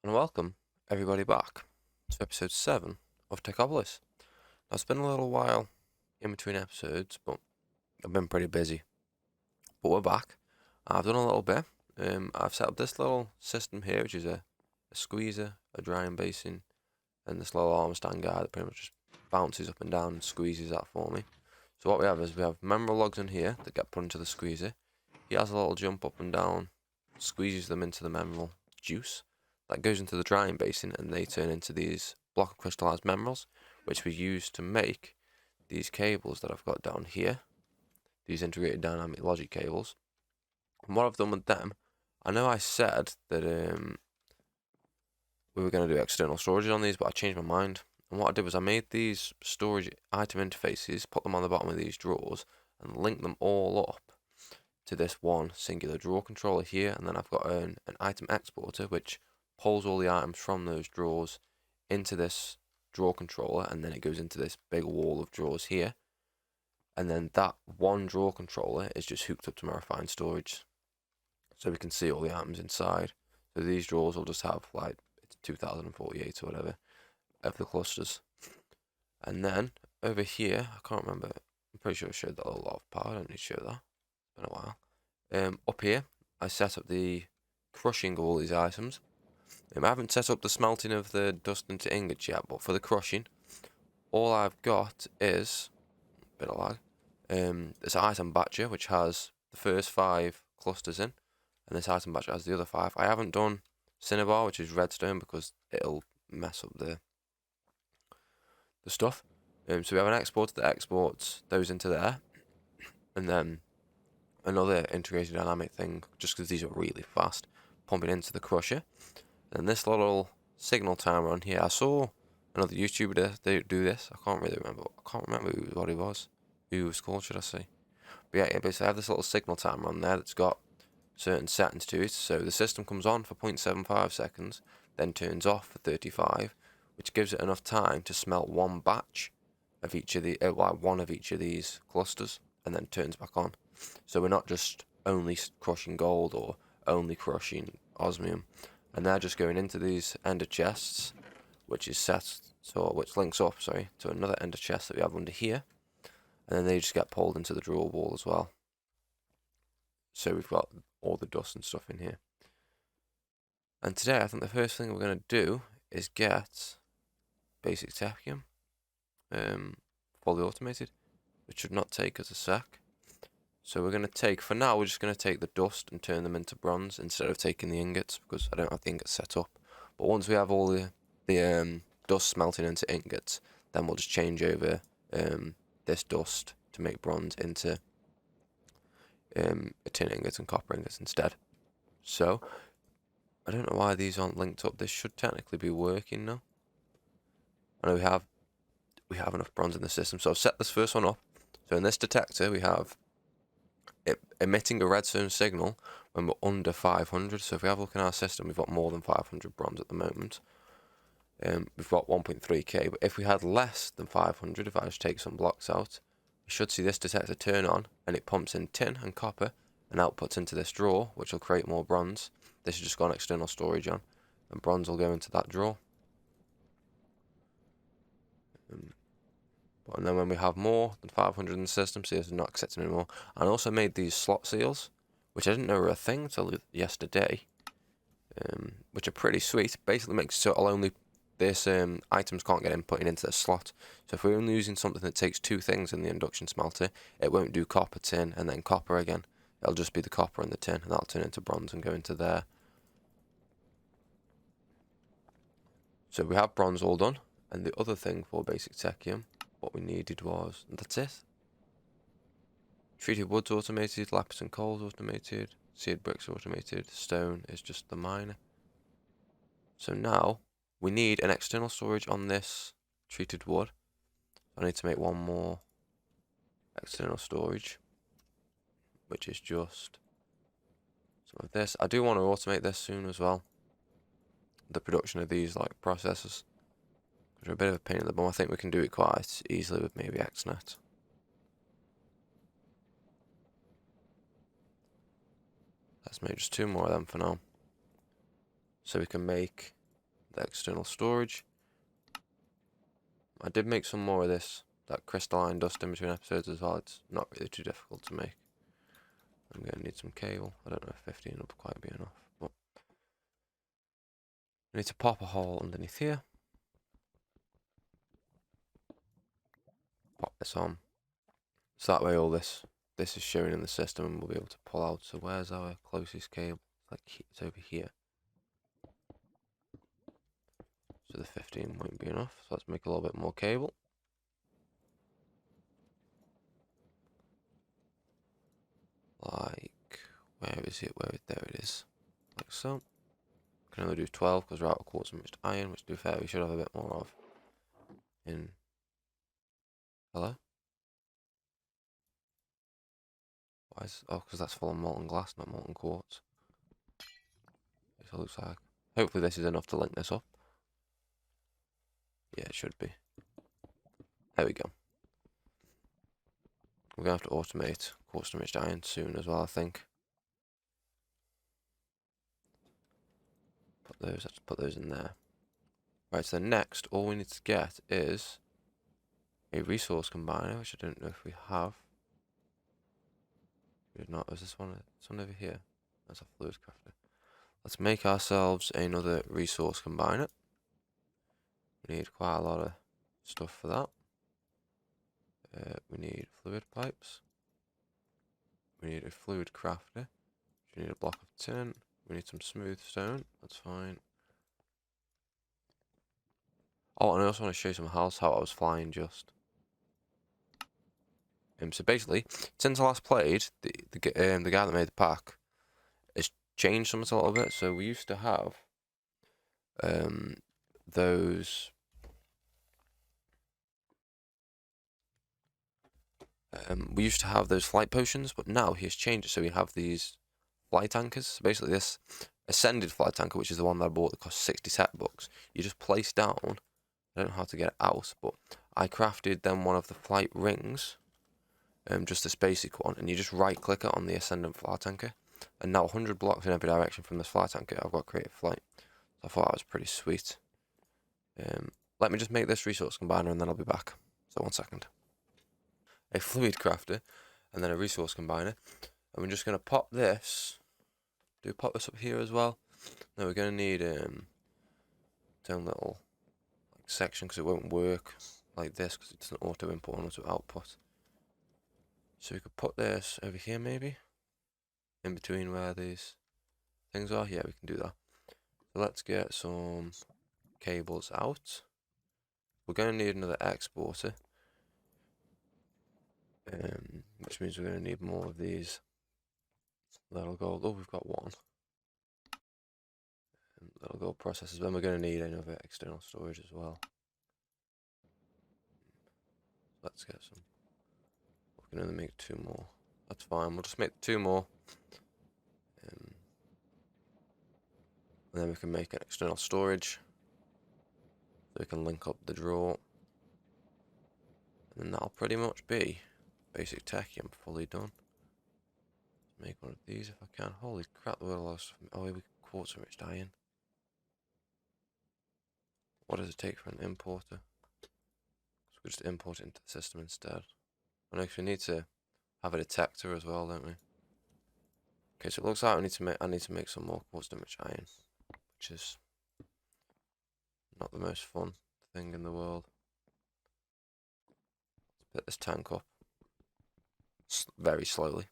And welcome everybody back to episode 7 of Techopolis. Now, it's been a little while in between episodes, but I've been pretty busy. But we're back. I've done a little bit. I've set up this little system here, which is a squeezer, a drying basin, and this little arm stand guy that pretty much just bounces up and down and squeezes that for me. So what we have is we have mineral logs in here that get put into the squeezer. He has a little jump up and down, squeezes them into the mineral juice. That goes into the drying basin and they turn into these block of crystallized minerals, which we use to make these cables that I've got down here, these integrated dynamic logic cables. And what I've done with them, I know I said that we were going to do external storage on these, but I changed my mind. And what I did was I made these storage item interfaces, put them on the bottom of these drawers, and linked them all up to this one singular drawer controller here. And then I've got an item exporter, which pulls all the items from those drawers into this drawer controller, and then it goes into this big wall of drawers here. And then that one drawer controller is just hooked up to my refined storage, so we can see all the items inside. So these drawers will just have like 2048 or whatever of the clusters. And then over here, I can't remember. I'm pretty sure I showed that little lot of power. I don't need to show that. It's been a while. Up here, I set up the crushing of all these items. I haven't set up the smelting of the dust into ingots yet, but for the crushing, all I've got is a bit of lag. This item batcher, which has the first 5 clusters in, and this item batcher has the other 5. I haven't done cinnabar, which is redstone, because it'll mess up the stuff. So we have an exporter that exports those into there, and then another integrated dynamic thing, just because these are really fast, pumping into the crusher. And this little signal timer on here, I saw another YouTuber do this. I can't really remember. I can't remember what he was. Who he was called, should I say? But yeah, basically I have this little signal timer on there that's got certain settings to it. So the system comes on for 0.75 seconds, then turns off for 35, which gives it enough time to smelt one batch of each of the, one of each of these clusters, and then turns back on. So we're not just only crushing gold or only crushing osmium, and they're just going into these ender chests, which links up, to another ender chest that we have under here, and then they just get pulled into the drawer wall as well. So we've got all the dust and stuff in here. And today, I think the first thing we're going to do is get basic Techium, fully automated, which should not take us a sec. So we're going to take, for now, we're just going to take the dust and turn them into bronze instead of taking the ingots, because I don't have the ingots set up. But once we have all the dust smelting into ingots, then we'll just change over this dust to make bronze into tin ingots and copper ingots instead. So I don't know why these aren't linked up. This should technically be working now. I know we have enough bronze in the system. So I've set this first one up. So in this detector we have it emitting a redstone signal when we're under 500. So if we have a look in our system, we've got more than 500 bronze at the moment. We've got 1.3k, but if we had less than 500, if I just take some blocks out, we should see this detector turn on, and it pumps in tin and copper and outputs into this drawer, which will create more bronze. This has just got external storage on, and bronze will go into that drawer. And then when we have more than 500 in the system, see, it's not accepting anymore. I also made these slot seals, which I didn't know were a thing until yesterday, which are pretty sweet. Basically makes so items can't get inputted into the slot. So if we're only using something that takes 2 things in the induction smelter, it won't do copper, tin, and then copper again. It'll just be the copper and the tin, and that'll turn into bronze and go into there. So we have bronze all done, and the other thing for basic Techium, what we needed was, that's it. Treated wood's automated, lapis and coal's automated, seared bricks automated, stone is just the miner. So now we need an external storage on this treated wood. I need to make one more external storage, which is just some of this. I do want to automate this soon as well, the production of these like processors, which are a bit of a pain in the bum. I think we can do it quite easily with maybe XNet. Let's make just 2 more of them for now, so we can make the external storage. I did make some more of this, that crystalline dust in between episodes as well. It's not really too difficult to make. I'm going to need some cable. I don't know if 15 will quite be enough, but I need to pop a hole underneath here. Pop this on. So that way all this is showing in the system and we'll be able to pull out. So where's our closest cable? It's over here. So the 15 won't be enough. So let's make a little bit more cable. Like, where is it? There it is. Like so. Can only do 12 because we're out of quartz and mixed iron, which to be fair we should have a bit more of. Hello? Why is... Oh, because that's full of molten glass, not molten quartz. So it looks like... Hopefully this is enough to link this up. Yeah, it should be. There we go. We're going to have to automate quartz enriched iron soon as well, I think. Let's put those in there. Right, so next, all we need to get is a resource combiner, which I don't know if we have. We did not. Is this one? This one over here. That's a fluid crafter. Let's make ourselves another resource combiner. We need quite a lot of stuff for that. We need fluid pipes. We need a fluid crafter. We need a block of tin. We need some smooth stone. That's fine. Oh, and I also want to show you some else how I was flying just. So basically, since I last played, the guy that made the pack has changed something a little bit. So we used to have those flight potions, but now he has changed it. So we have these flight anchors. So basically, this ascended flight anchor, which is the one that I bought that cost 60 set bucks, you just place down. I don't know how to get it out, but I crafted then one of the flight rings. Just this basic one, and you just right click it on the ascendant flight anchor, and now 100 blocks in every direction from this flight anchor I've got creative flight. So I thought that was pretty sweet. Let me just make this resource combiner and then I'll be back. So 1 second. A fluid crafter and then a resource combiner, and we're just going to pop this up here as well. Now we're going to need its own little section because it won't work like this because it doesn't auto input and auto output. So we could put this over here maybe, in between where these things are. Yeah, we can do that. So let's get some cables out. We're going to need another exporter, which means we're going to need more of these little gold. Oh, we've got one. Little gold processors. Then we're going to need another external storage as well. Let's get some. We can only make 2 more. That's fine. We'll just make 2 more. And then we can make an external storage. So we can link up the drawer. And then that'll pretty much be basic Techium fully done. Make one of these if I can. Holy crap, the world lost. Oh, we quartz enriched iron. What does it take for an importer? So we just import it into the system instead. I know, 'cause we need to have a detector as well, don't we? Okay, so it looks like I need to make some more quartz enriched iron, which is not the most fun thing in the world. Let's put this tank up very slowly.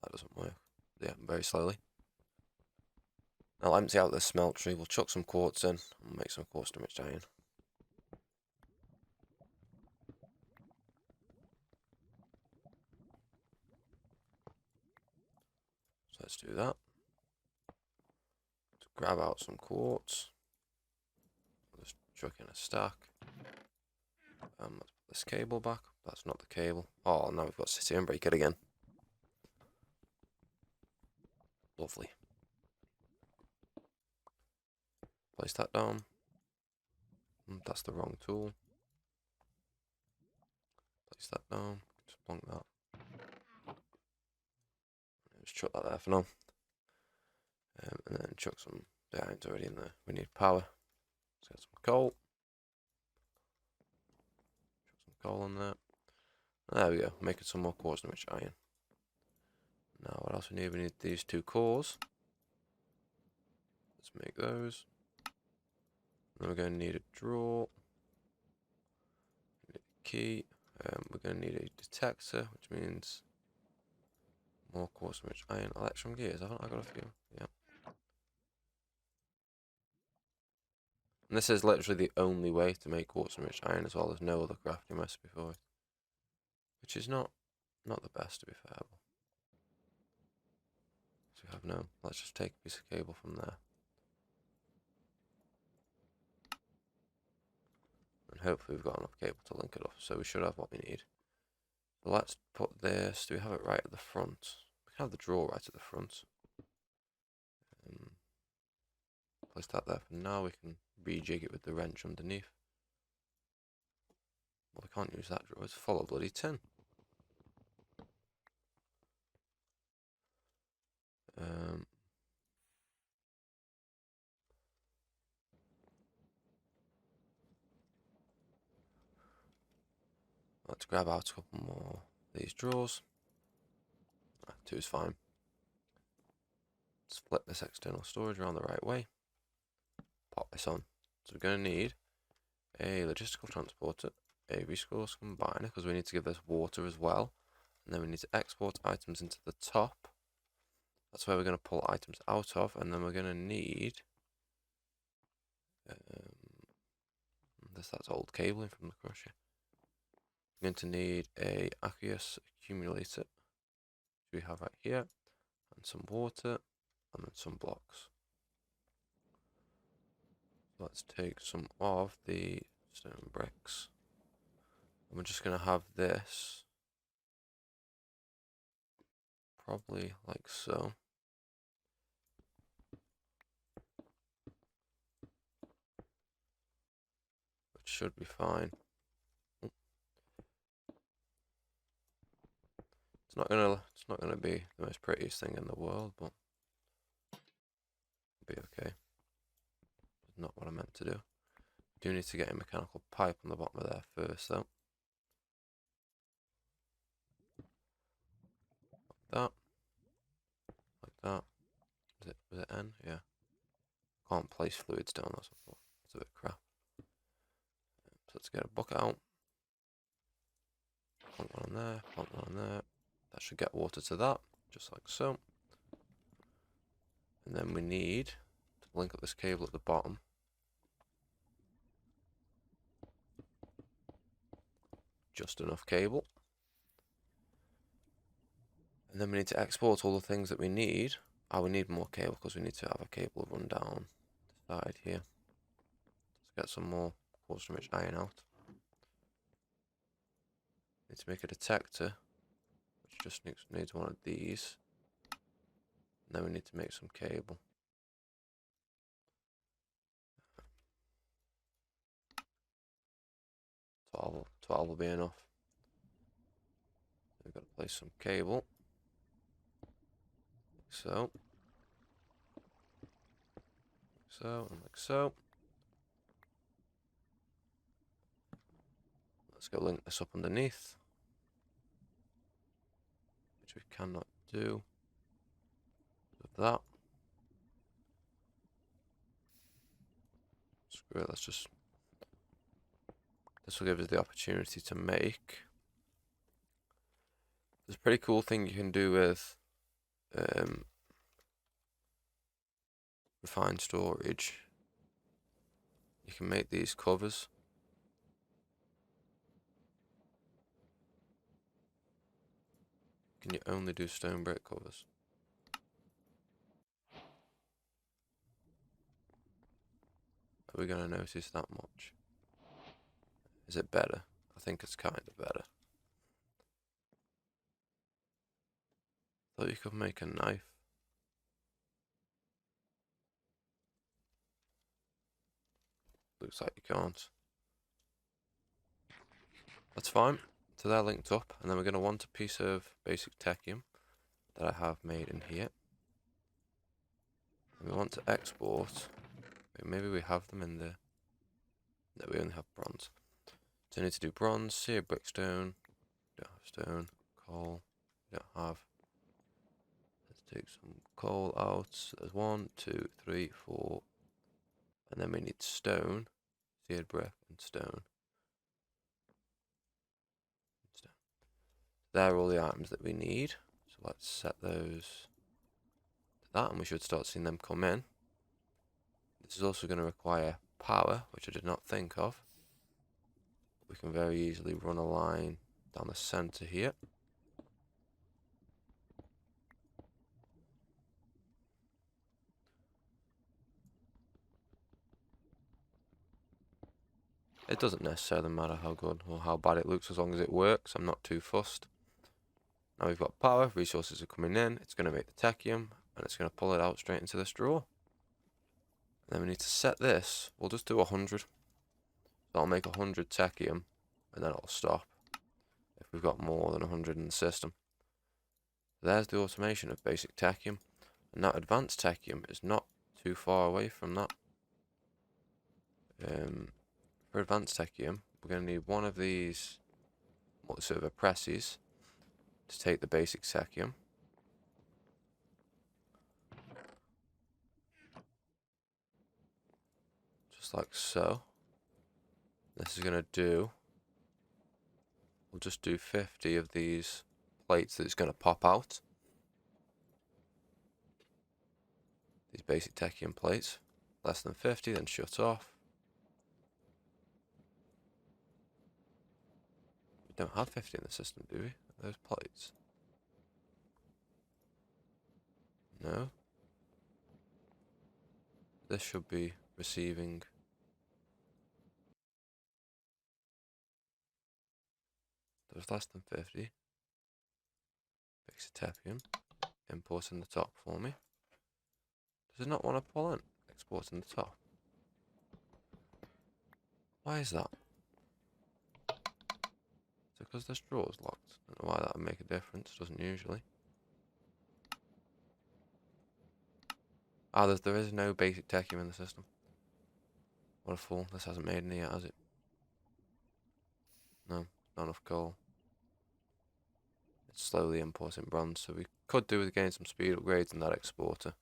That doesn't work. Yeah, very slowly. I'll empty out this smeltery. We'll chuck some quartz in and make some quartz enriched iron. So let's do that. Let's grab out some quartz. Just chuck in a stack. Let's put this cable back. That's not the cable. Oh, now we've got City and break it again. Lovely. Place that down. That's the wrong tool. Place that down. Just plonk that. Just chuck that there for now. And then chuck some The iron's already in there. We need power. Let's get some coal. Chuck some coal on there. There we go. Making some more quartz enriched iron. Now, what else we need? We need these 2 cores. Let's make those. Then we're going to need a drawer. Need a key. We're going to need a detector, which means more quartz enriched iron. Electron gears. Haven't I got a few? Yeah. And this is literally the only way to make quartz enriched iron as well. There's no other crafting recipe for it. Which is not the best, to be fair. So we have no. Let's just take a piece of cable from there. And hopefully we've got enough cable to link it up. So we should have what we need. So let's put this. Do we have it right at the front? We can have the drawer right at the front. Place that there for now. We can rejig it with the wrench underneath. Well, we can't use that drawer. It's full of bloody tin. Let's grab out a couple more of these drawers. 2 is fine. Let's flip this external storage around the right way. Pop this on. So we're going to need a logistical transporter, a resource combiner, because we need to give this water as well. And then we need to export items into the top. That's where we're going to pull items out of. And then we're going to need that's old cabling from the crusher. We're going to need a Aqueous Accumulator, which we have right here, and some water, and then some blocks. So let's take some of the stone bricks. And we're just going to have this probably like so. Which should be fine. It's not gonna be the most prettiest thing in the world, but it'll be okay. It's not what I meant to do. Do need to get a mechanical pipe on the bottom of there first, though. Like that. Was it N? Yeah. Can't place fluids down. That's a bit crap. So let's get a bucket out. Plunk one on there. Plunk one on there. That should get water to that, just like so. And then we need to link up this cable at the bottom. Just enough cable. And then we need to export all the things that we need. Oh, we need more cable because we need to have a cable run down the side here. Let's get some more quartz enriched iron out. Need to make a detector, which just needs one of these. And then we need to make some cable. 12 will be enough. We've got to place some cable. Like so. Like so, and like so. Let's go link this up underneath. Which we cannot do with that. Screw it, let's just... This will give us the opportunity to make... There's a pretty cool thing you can do with refined storage. You can make these covers. Can you only do stone brick covers? Are we going to notice that much? Is it better? I think it's kind of better. Thought you could make a knife. Looks like you can't. That's fine. So they're linked up, and then we're going to want a piece of basic techium that I have made in here. And we want to export. Maybe we have them in the... No, we only have bronze. So I need to do bronze, seared brickstone. Don't have stone. Coal. We don't have. Let's take some coal out. So there's 1, 2, 3, 4. And then we need stone. Seared brick and stone. They're all the items that we need. So let's set those to that, and we should start seeing them come in. This is also going to require power, which I did not think of. We can very easily run a line down the center here. It doesn't necessarily matter how good or how bad it looks as long as it works. I'm not too fussed. Now we've got power, resources are coming in. It's going to make the Techium, and it's going to pull it out straight into this drawer. And then we need to set this. We'll just do 100. That'll make 100 Techium, and then it'll stop if we've got more than 100 in the system. There's the automation of basic Techium. And now advanced Techium is not too far away from that. For advanced Techium, we're going to need one of these multi-server presses to take the basic Techium. Just like so. This is going to do... We'll just do 50 of these plates that it's going to pop out. These basic Techium plates. Less than 50, then shut off. We don't have 50 in the system, do we? Those plates. No. This should be receiving... There's less than 50. Basic Techium. Import in the top for me. Does it not want to pull in? Export in the top. Why is that? Is it because this drawer is locked? I don't know why that would make a difference. Doesn't usually. Ah, there is no basic Techium in the system. What a fool. This hasn't made any yet, has it? No, not enough coal. It's slowly importing bronze, so we could do with getting some speed upgrades in that exporter.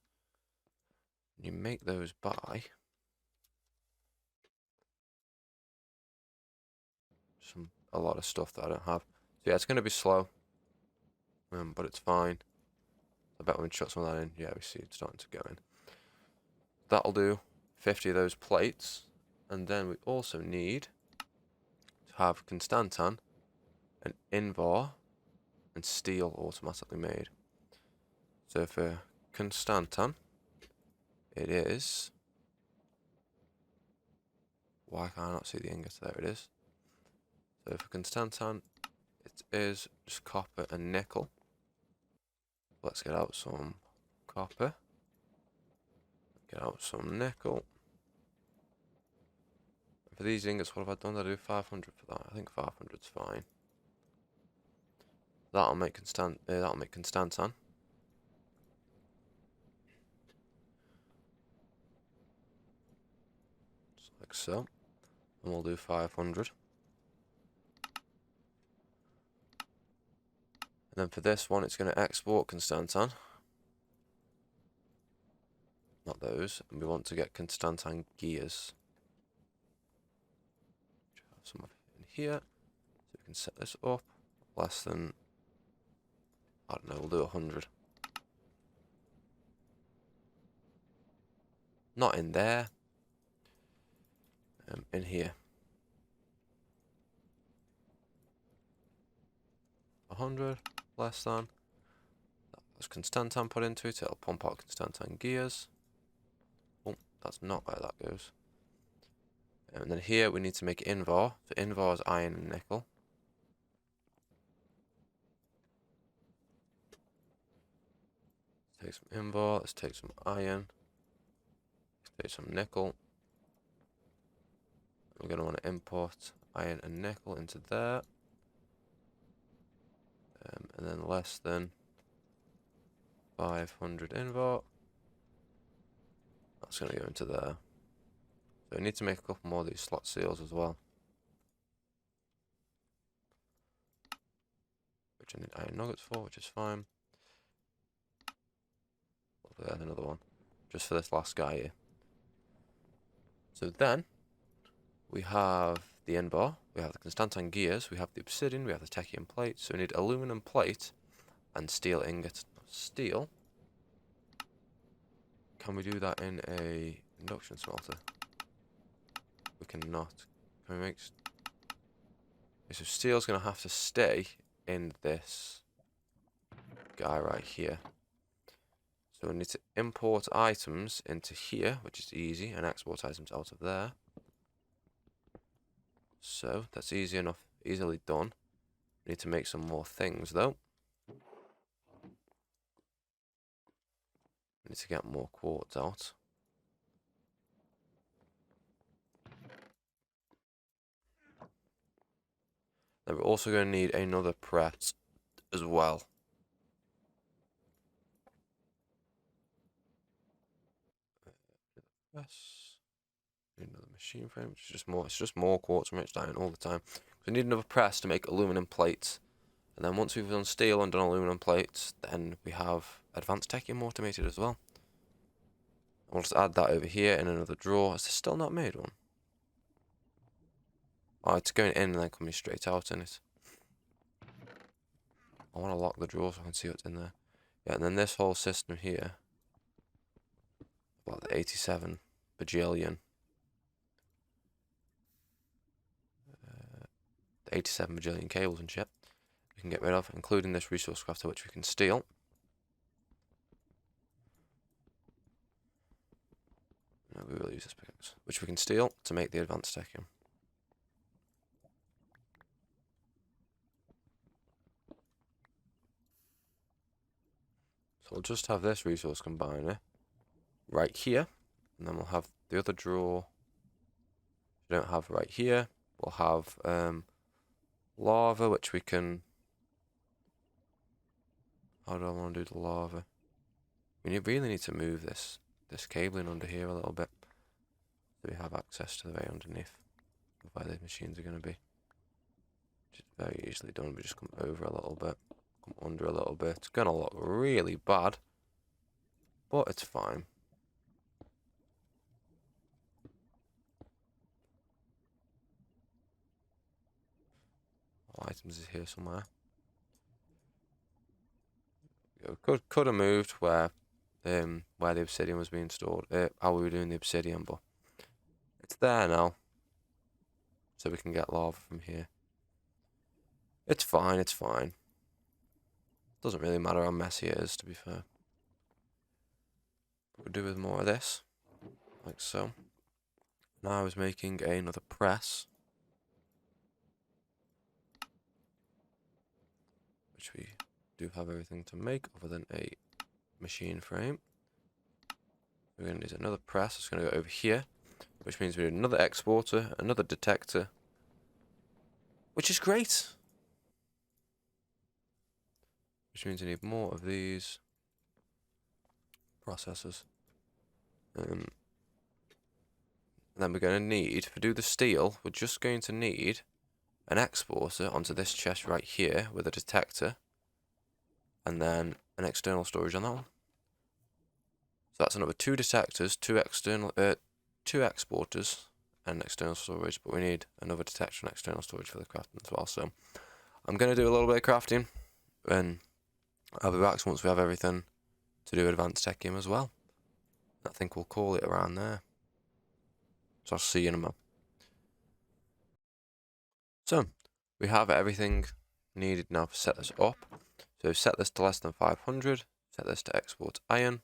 You make those by a lot of stuff that I don't have. So yeah, it's going to be slow, but it's fine. I bet when we shut some of that in, yeah, we see it's starting to go in. That'll do 50 of those plates, and then we also need to have Constantan and Invar and steel automatically made. So for Constantan, it is... Why can I not see the ingot? There it is. So for Constantan, it is just copper and nickel. Let's get out some copper. Get out some nickel. For these ingots, what have I done? Did I do 500 for that? I think 500's fine. That'll make Constantan. Just like so. And we'll do 500. And then for this one, it's going to export Constantan. Not those. And we want to get Constantan gears. Have some in here. So we can set this up. Less than... I don't know, we'll do 100. Not in there. In here. 100. Less than. That's Constantan put into it. It'll pump out Constantan gears. Oh, that's not where that goes. And then here we need to make Invar. So Invar is iron and nickel. Let's take some Invar. Let's take some iron. Let's take some nickel. We're going to want to import iron and nickel into there. And then less than 500 Invar. That's going to go into there. So we need to make a couple more of these slot seals as well. Which I need iron nuggets for, which is fine. There's another one. Just for this last guy here. So then, we have the end bar, we have the Constantine gears, we have the obsidian, we have the Techium plate. So we need aluminum plate and steel ingot. Steel. Can we do that in a induction smelter? We cannot. Can we make... So steel's going to have to stay in this guy right here. So we need to import items into here, which is easy, and export items out of there. So that's easy enough, easily done. We need to make some more things though. We need to get more quartz out. Then we're also going to need another press as well. Press. Need another machine frame, which is just more. It's just more quartz and rich diamond all the time. We need another press to make aluminum plates. And then once we've done steel and done aluminum plates, then we have advanced Techium automated as well. We'll just add that over here in another drawer. Is this still not made one? Oh, it's going in and then coming straight out in it. I want to lock the drawer so I can see what's in there. Yeah, and then this whole system here. About the 87 bajillion. The 87 bajillion cables and shit. We can get rid of, including this resource crafter, which we can steal. No, we will use this pickaxe, which we can steal to make the advanced Techium. So we'll just have this resource combiner right here, and then we'll have the other drawer we don't have right here. We'll have lava, which we can... How do I want to do the lava? We really need to move this cabling under here a little bit, so we have access to the way underneath of where the machines are going to be. Which is very easily done. We just come over a little bit, come under a little bit. It's going to look really bad, but it's fine. Items is here somewhere. Could have moved where the obsidian was being stored. How we were doing the obsidian, but it's there now. So we can get lava from here. It's fine, it's fine. Doesn't really matter how messy it is, to be fair. We'll do with more of this, like so. Now I was making another press, which we do have everything to make other than a machine frame. We're going to need another press. It's going to go over here, which means we need another exporter, another detector, which is great. Which means we need more of these processors. And then we're going to need, to do the steel, we're just going to need an exporter onto this chest right here with a detector, and then an external storage on that one. So that's another 2 detectors, 2 exporters, and external storage. But we need another detector and external storage for the crafting as well. So I'm going to do a little bit of crafting, and I'll be back once we have everything to do advanced Techium as well. I think we'll call it around there. So I'll see you in a moment. So we have everything needed now to set this up. So set this to less than 500. Set this to export iron.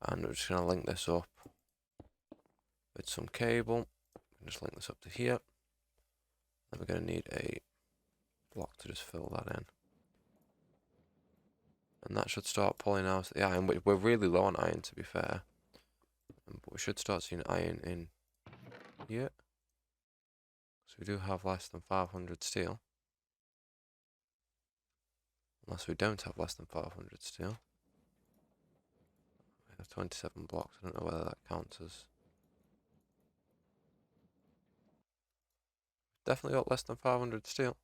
And we're just going to link this up with some cable. Just link this up to here. Then we're going to need a block to just fill that in. And that should start pulling out the iron. We're really low on iron, to be fair. But we should start seeing iron in here. So we do have less than 500 steel. Unless we don't have less than 500 steel. have 27 blocks. I don't know whether that counts as... Definitely got less than 500 steel.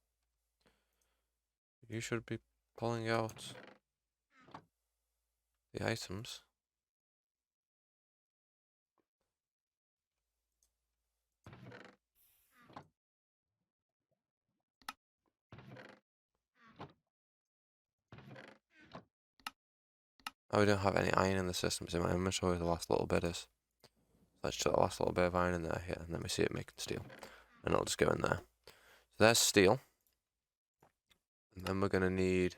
You should be pulling out the items. Oh, we don't have any iron in the system, so I'm going to show you the last little bit is. Let's put the last little bit of iron in there here, and then we see it making steel. And it'll just go in there. So there's steel. And then we're going to need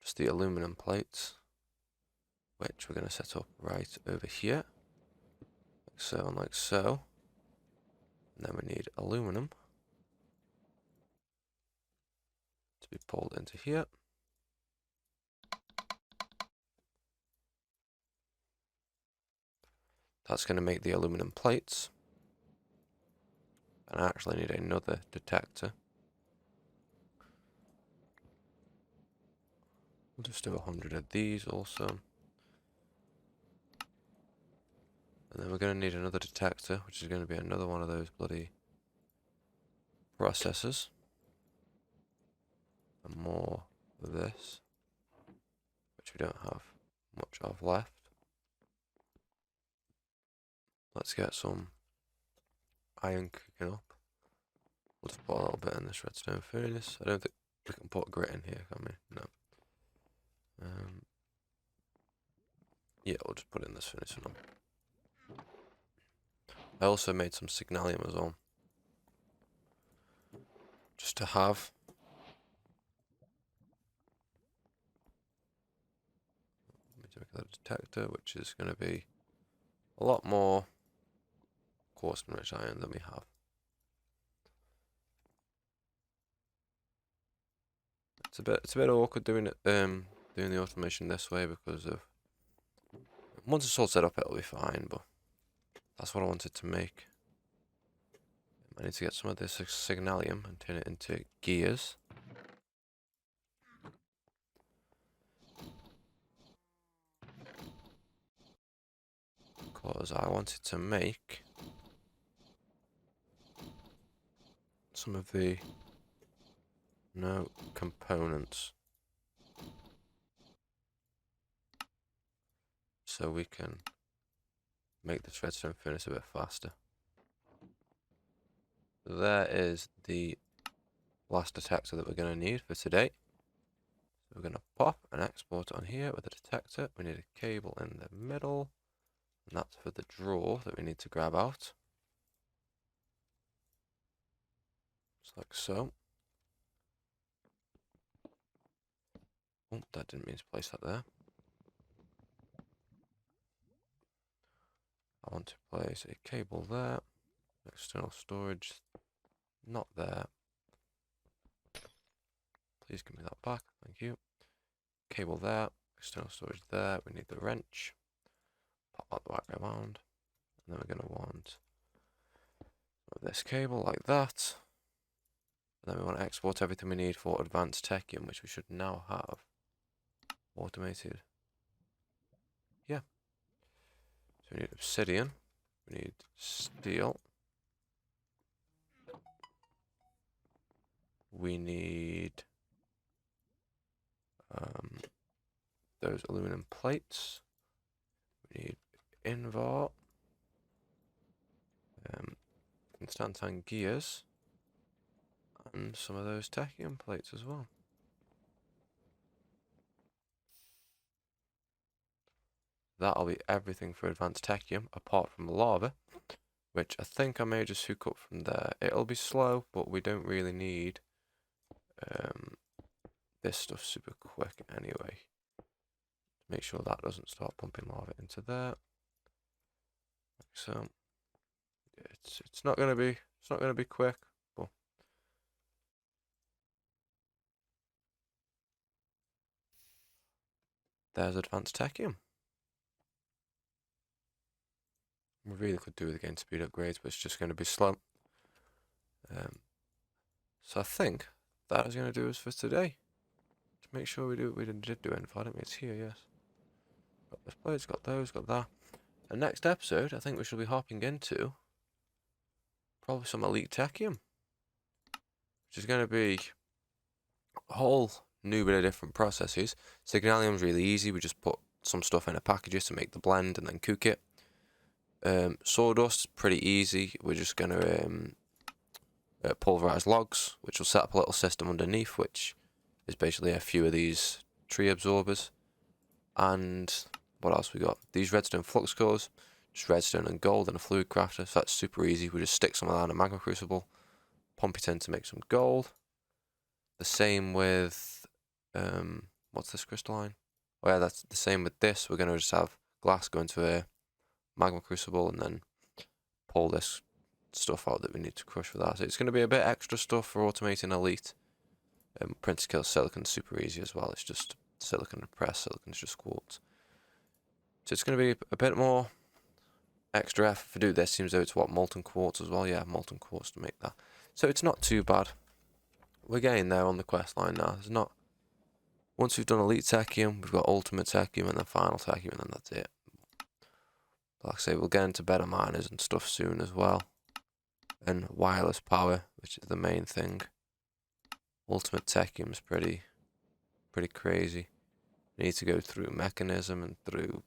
just the aluminum plates, which we're going to set up right over here. Like so and like so. And then we need aluminum to be pulled into here. That's going to make the aluminum plates. And I actually need another detector. We'll just do 100 of these also. And then we're going to need another detector, which is going to be another one of those bloody processors. And more of this, which we don't have much of left. Let's get some iron cooking up. We'll just put a little bit in this redstone furnace. I don't think we can put grit in here, can we? No. Yeah, we'll just put it in this furnace for now. I also made some signalium as well. Just to have. Let me make a detector, which is going to be a lot more coarse and rich iron than we have. It's a bit awkward doing it doing the automation this way because of once it's all set up it'll be fine, but that's what I wanted to make. I need to get some of this signalium and turn it into gears. Because I wanted to make some of the components. So we can make the redstone furnace a bit faster. There is the last detector that we're going to need for today. So we're going to pop and export on here with a detector. We need a cable in the middle. And that's for the drawer that we need to grab out. Just like so. Oh, that didn't mean to place that there. I want to place a cable there. External storage, not there. Please give me that back, thank you. Cable there, external storage there. We need the wrench. Pop that back around. And then we're going to want this cable like that. And then we want to export everything we need for advanced Techium, which we should now have automated. Yeah. So we need obsidian. We need steel. We need those aluminum plates. We need invar. Constantan gears. And some of those Techium plates as well. That'll be everything for advanced Techium, apart from lava, which I think I may just hook up from there. It'll be slow, but we don't really need this stuff super quick anyway. Make sure that doesn't start pumping lava into there. Like so. It's not gonna be quick, but there's advanced Techium. We really could do with again speed upgrades, but it's just going to be slow. So I think that is going to do us for today. To make sure we did do info, I don't think it's here, yes. Got this plates, got those, got that. And next episode, I think we shall be hopping into probably some elite Techium, which is going to be a whole new bit of different processes. Signalium's really easy. We just put some stuff in a packages to make the blend and then cook it. Sawdust, pretty easy. We're just going to pulverize logs, which will set up a little system underneath, which is basically a few of these tree absorbers. And what else we got? These redstone flux cores, just redstone and gold and a fluid crafter. So that's super easy. We just stick some of that in a magma crucible, pump it in to make some gold. The same with what's this crystalline? Oh yeah, that's the same with this. We're gonna just have glass go into a magma crucible and then pull this stuff out that we need to crush for that. So it's gonna be a bit extra stuff for automating elite. Print to kill silicon's super easy as well. It's just silicon to press. Silicon's just quartz. So it's gonna be a bit more extra effort to do this. Seems though it's what, molten quartz as well. Yeah, molten quartz to make that. So it's not too bad. We're getting there on the quest line now. There's not. Once we've done elite Techium, we've got ultimate Techium and then final Techium, and then that's it. Like I say, we'll get into better miners and stuff soon as well. And wireless power, which is the main thing. Ultimate Techium's pretty crazy. You need to go through mechanism and through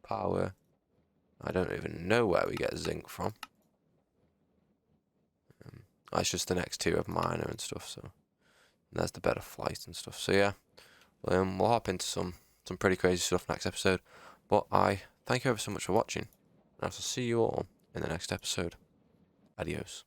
power. I don't even know where we get zinc from. That's just the next tier of miner and stuff. So and there's the better flight and stuff. So yeah, we'll hop into some pretty crazy stuff next episode. But I thank you ever so much for watching, and I shall see you all in the next episode. Adios.